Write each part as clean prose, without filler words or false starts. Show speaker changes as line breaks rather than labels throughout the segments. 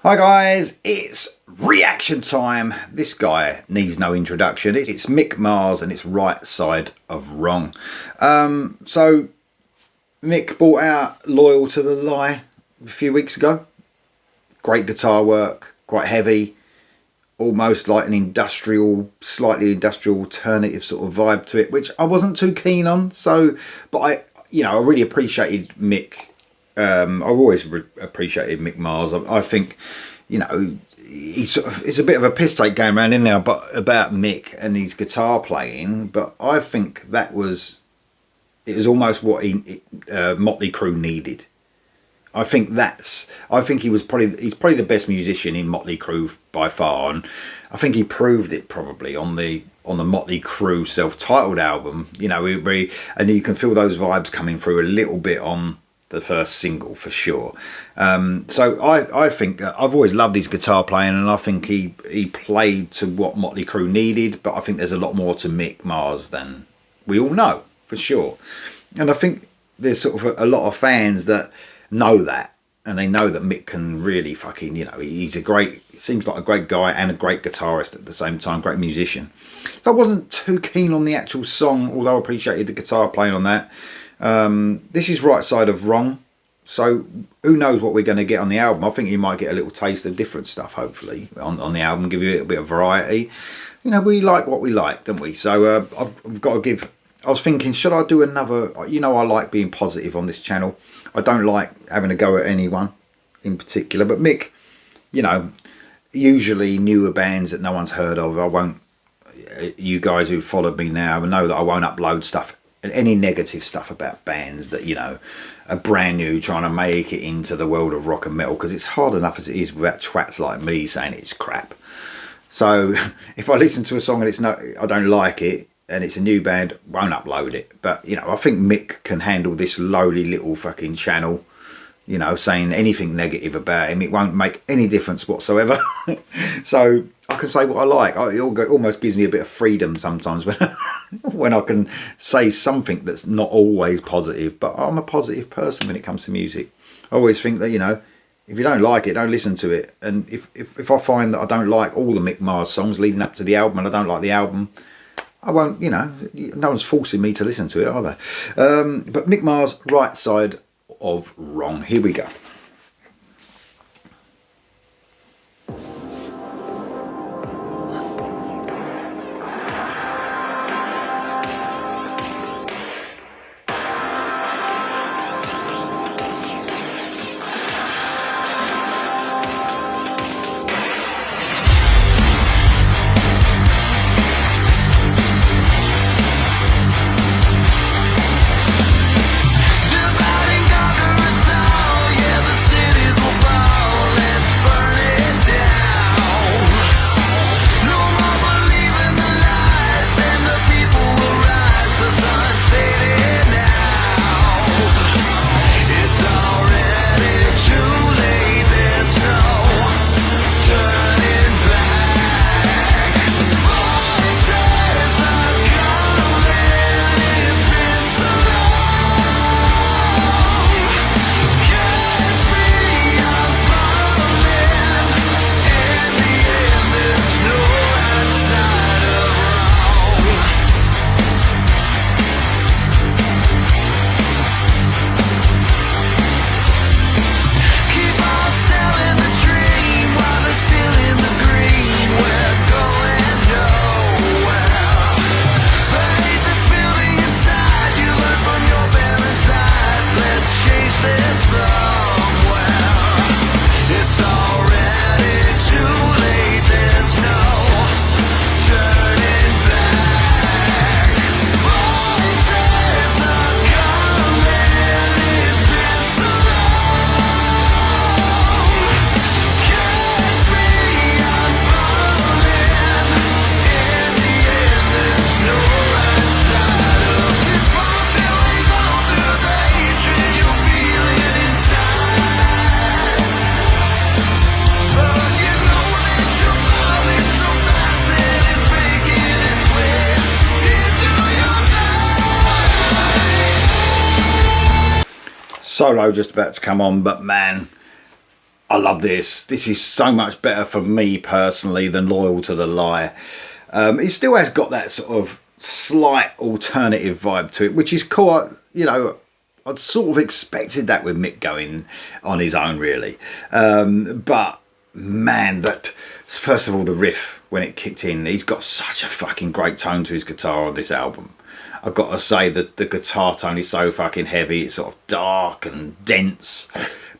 Hi guys, it's reaction time. This guy needs no introduction. It's Mick Mars and it's Right Side of Wrong. So Mick brought out Loyal to the Lie a few weeks ago. Great guitar work, quite heavy, almost like an industrial, slightly industrial alternative sort of vibe to it, which I wasn't too keen on. But I really appreciated Mick. I've always appreciated Mick Mars. I think, it's a bit of a piss take going around in now, but about Mick and his guitar playing. But I think it was almost what Motley Crue needed. I think he's probably the best musician in Motley Crue by far, and I think he proved it probably on the Motley Crue self-titled album. And you can feel those vibes coming through a little bit on the first single for sure. So I think I've always loved his guitar playing, and I think he played to what Motley Crue needed. But I think there's a lot more to Mick Mars than we all know for sure. And I think there's sort of a lot of fans that know that, and they know that Mick can really fucking, he seems like a great guy and a great guitarist at the same time, great musician. So I wasn't too keen on the actual song, although I appreciated the guitar playing on that. This is Right Side of Wrong, so who knows what we're going to get on the album. I think you might get a little taste of different stuff hopefully on the album, give you a little bit of variety. We like what we like, don't we? So I've got to give, I was thinking, should I do another, I like being positive on this channel. I don't like having a go at anyone in particular, but Mick, usually newer bands that no one's heard of, I won't, you guys who followed me now know that I won't upload stuff, any negative stuff about bands that, are brand new trying to make it into the world of rock and metal, because it's hard enough as it is without twats like me saying it's crap. So if I listen to a song and I don't like it, and it's a new band, won't upload it. But, I think Mick can handle this lowly little fucking channel, saying anything negative about him. It won't make any difference whatsoever. So I can say what I like. It almost gives me a bit of freedom sometimes when I can say something that's not always positive. But I'm a positive person when it comes to music. I always think that, if you don't like it, don't listen to it. And if I find that I don't like all the Mick Mars songs leading up to the album, and I don't like the album, I won't, no one's forcing me to listen to it, are they? But Mick Mars, Right Side of Wrong. Here we go. Solo just about to come on, but man, I love this. This is so much better for me personally than Loyal to the Lie. It still has got that sort of slight alternative vibe to it, which is cool. You know, I'd sort of expected that with Mick going on his own, really. But man, that first of all, the riff when it kicked in, he's got such a fucking great tone to his guitar on this album. I've got to say that the guitar tone is so fucking heavy. It's sort of dark and dense,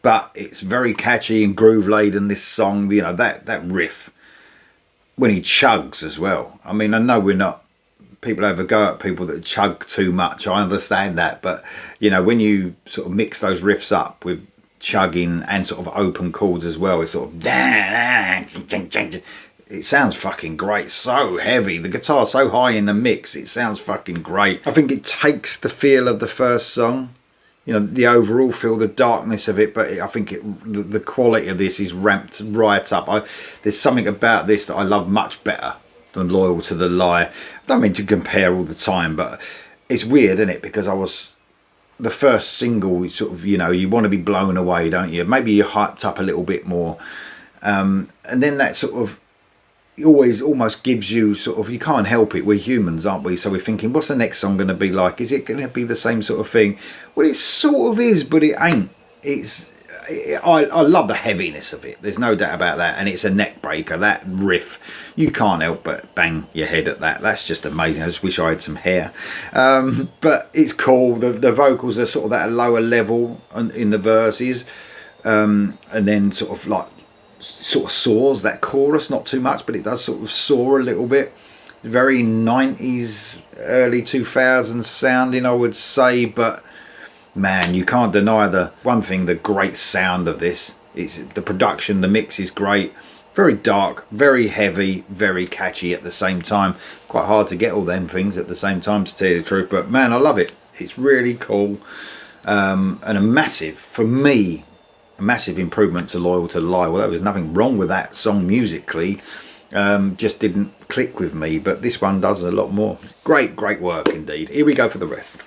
but it's very catchy and groove laden. This song, you know, that riff when he chugs as well. I mean, I know we're not. People have a go at people that chug too much. I understand that, but you know, when you sort of mix those riffs up with chugging and sort of open chords as well, it's sort of it sounds fucking great. So heavy, the guitar's so high in the mix, it sounds fucking great. I think it takes the feel of the first song, you know, the overall feel, the darkness of it, but I think the quality of this is ramped right up. There's something about this that I love much better than Loyal to the Lie. I don't mean to compare all the time, but it's weird, isn't it? Because the first single, sort of, you know, you want to be blown away, don't you? Maybe you're hyped up a little bit more. And then that sort of always almost gives you sort of, you can't help it, we're humans, aren't we? So we're thinking, what's the next song going to be like? Is it going to be the same sort of thing? Well, it sort of is, but it ain't. I love the heaviness of it, there's no doubt about that, and it's a neck breaker. That riff, you can't help but bang your head at that. That's just amazing. I just wish I had some hair. But it's cool. The vocals are sort of at a lower level in the verses, and then sort of soars that chorus, not too much, but it does sort of soar a little bit. Very 90s, early 2000s sounding, I would say, but man, you can't deny the great sound of this. It's the production, the mix is great. Very dark, very heavy, very catchy at the same time. Quite hard to get all them things at the same time, to tell you the truth, but man, I love it. It's really cool, and for me, a massive improvement to Loyal to the Lie. Well, there was nothing wrong with that song musically, just didn't click with me, but this one does a lot more. Great work indeed. Here we go for the rest.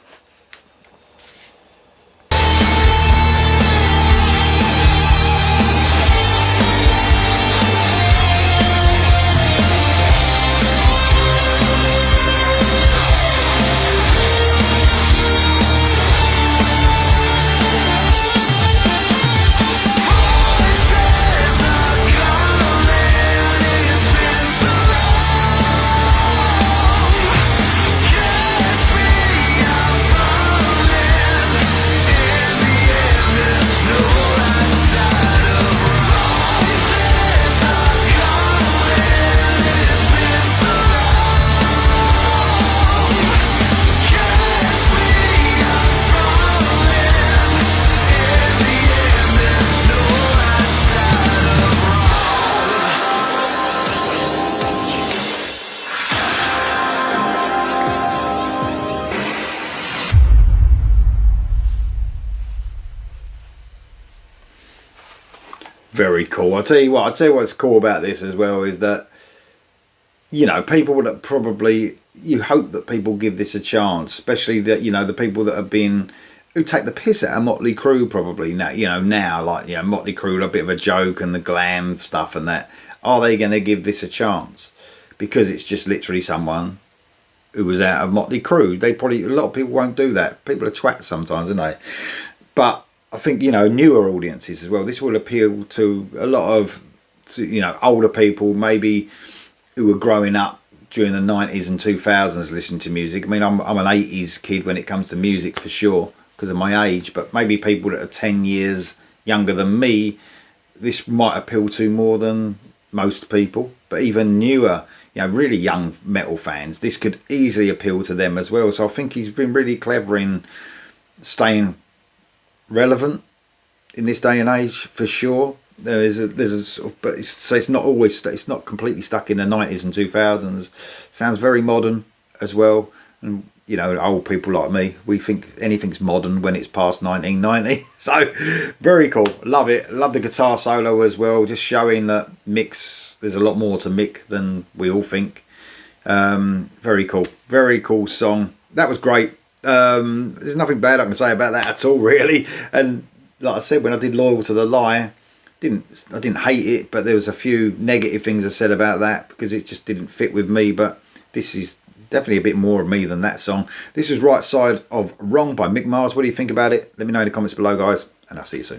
Very cool. I'll tell you what's cool about this as well is that, you know, people that probably, you hope that people give this a chance, especially that, you know, the people that have been, who take the piss out of Motley Crue probably now, like, you know, Motley Crue, a bit of a joke and the glam stuff and that. Are they going to give this a chance? Because it's just literally someone who was out of Motley Crue. A lot of people won't do that. People are twats sometimes, aren't they? But I think, you know, newer audiences as well. This will appeal to a lot of, you know, older people, maybe who were growing up during the 90s and 2000s listening to music. I mean, I'm an 80s kid when it comes to music for sure, because of my age, but maybe people that are 10 years younger than me, this might appeal to more than most people. But even newer, you know, really young metal fans, this could easily appeal to them as well. So I think he's been really clever in staying relevant in this day and age for sure. There's a sort of, but it's not completely stuck in the 90s and 2000s. Sounds very modern as well, and you know, old people like me, we think anything's modern when it's past 1990. So very cool, love it. Love the guitar solo as well, just showing that there's a lot more to Mick than we all think. Very cool song. That was great. There's nothing bad I can say about that at all, really. And like I said, when I did Loyal to the Lie, I didn't hate it, but there was a few negative things I said about that because it just didn't fit with me. But this is definitely a bit more of me than that song. This is Right Side of Wrong by Mick Mars. What do you think about it? Let me know in the comments below, guys, and I'll see you soon.